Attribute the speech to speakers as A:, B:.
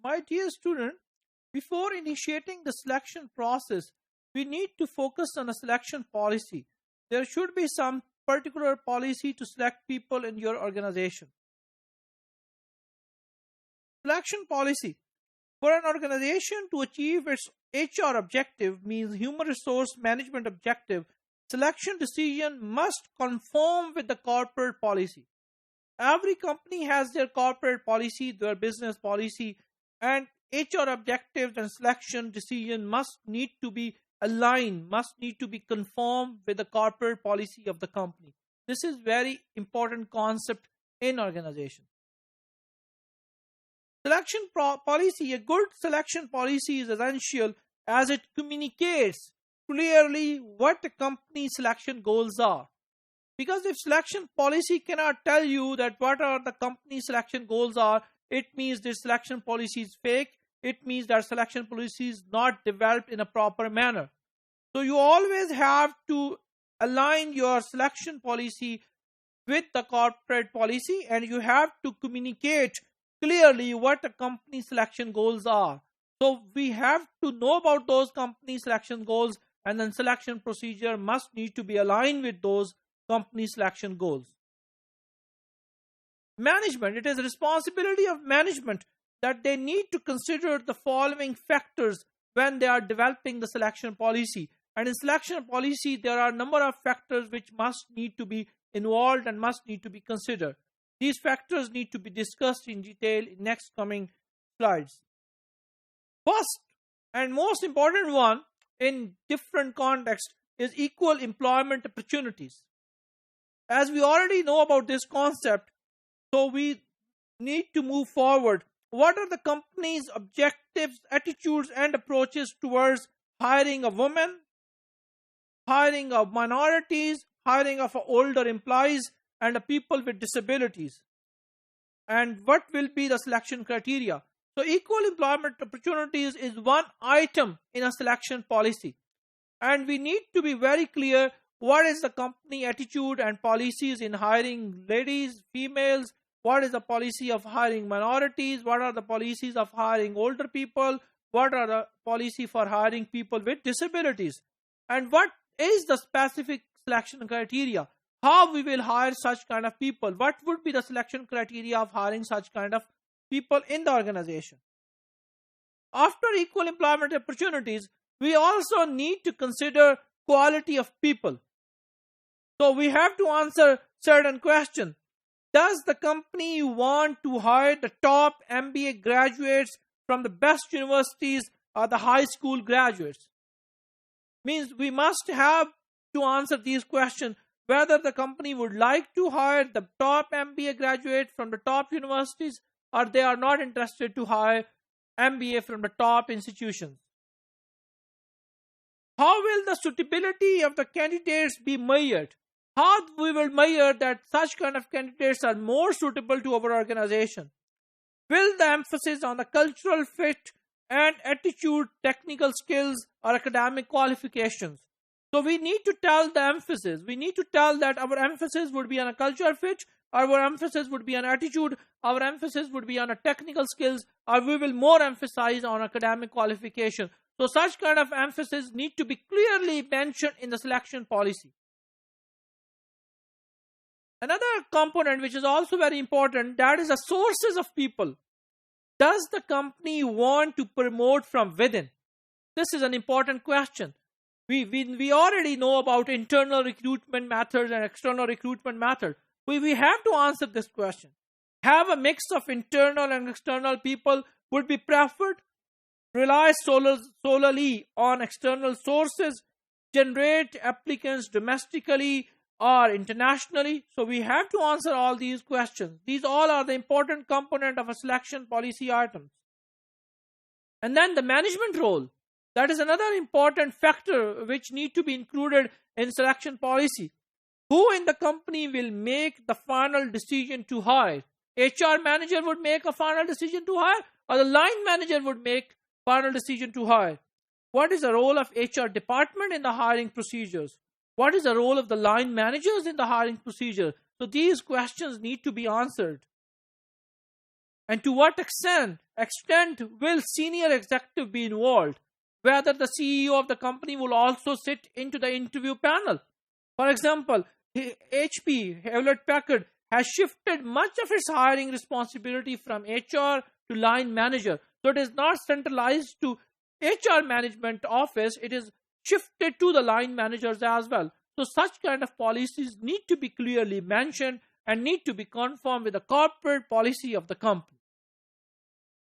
A: My dear student, before initiating the selection process, we need to focus on a selection policy. There should be some particular policy to select people in your organization. Selection policy. For an organization to achieve its HR objective, means human resource management objective, selection decision must conform with the corporate policy. Every company has their corporate policy, their business policy, and HR objectives and selection decision must need to be aligned, must need to be conformed with the corporate policy of the company. This is very important concept in organization. Selection policy, a good selection policy is essential as it communicates clearly what the company selection goals are. Because if selection policy cannot tell you that what are the company selection goals are, it means this selection policy is fake. It means that selection policy is not developed in a proper manner. So you always have to align your selection policy with the corporate policy, and you have to communicate clearly what the company selection goals are. So we have to know about those company selection goals, and then selection procedure must need to be aligned with those company selection goals. Management. It is the responsibility of management that they need to consider the following factors when they are developing the selection policy. And in selection policy, there are a number of factors which must need to be involved and must need to be considered. These factors need to be discussed in detail in next coming slides. First and most important one in different contexts is equal employment opportunities. As we already know about this concept, so we need to move forward. What are the company's objectives, attitudes, and approaches towards hiring a woman, hiring of minorities, hiring of older employees, and people with disabilities? And what will be the selection criteria? So equal employment opportunities is one item in a selection policy. And we need to be very clear what is the company attitude and policies in hiring ladies, females, what is the policy of hiring minorities, what are the policies of hiring older people, what are the policy for hiring people with disabilities, and what is the specific selection criteria, how we will hire such kind of people, what would be the selection criteria of hiring such kind of people in the organization. After equal employment opportunities, we also need to consider quality of people. So we have to answer certain questions. Does the company want to hire the top MBA graduates from the best universities or the high school graduates? Means we must have to answer these questions, whether the company would like to hire the top MBA graduate from the top universities, or they are not interested to hire MBA from the top institutions. How will the suitability of the candidates be measured? How we will measure that such kind of candidates are more suitable to our organization? Will the emphasis on the cultural fit and attitude, technical skills, or academic qualifications? So we need to tell the emphasis. We need to tell that our emphasis would be on a cultural fit, our emphasis would be on attitude, our emphasis would be on a technical skills, or we will more emphasize on academic qualification. So such kind of emphasis need to be clearly mentioned in the selection policy. Another component which is also very important, that is the sources of people. Does the company want to promote from within? This is an important question. We already know about internal recruitment methods and external recruitment methods. We have to answer this question. Have a mix of internal and external people would be preferred. Rely solely on external sources. Generate applicants domestically or internationally. So we have to answer all these questions. These all are the important component of a selection policy items. And then the management role. That is another important factor which need to be included in selection policy. Who in the company will make the final decision to hire? HR manager would make a final decision to hire, or the line manager would make final decision to hire? What is the role of HR department in the hiring procedures? What is the role of the line managers in the hiring procedure? So these questions need to be answered. And to what extent extent will senior executive be involved? Whether the CEO of the company will also sit into the interview panel. For example, HP, Hewlett Packard, has shifted much of its hiring responsibility from HR to line manager. So it is not centralized to HR management office, it is shifted to the line managers as well. So such kind of policies need to be clearly mentioned and need to be conformed with the corporate policy of the company.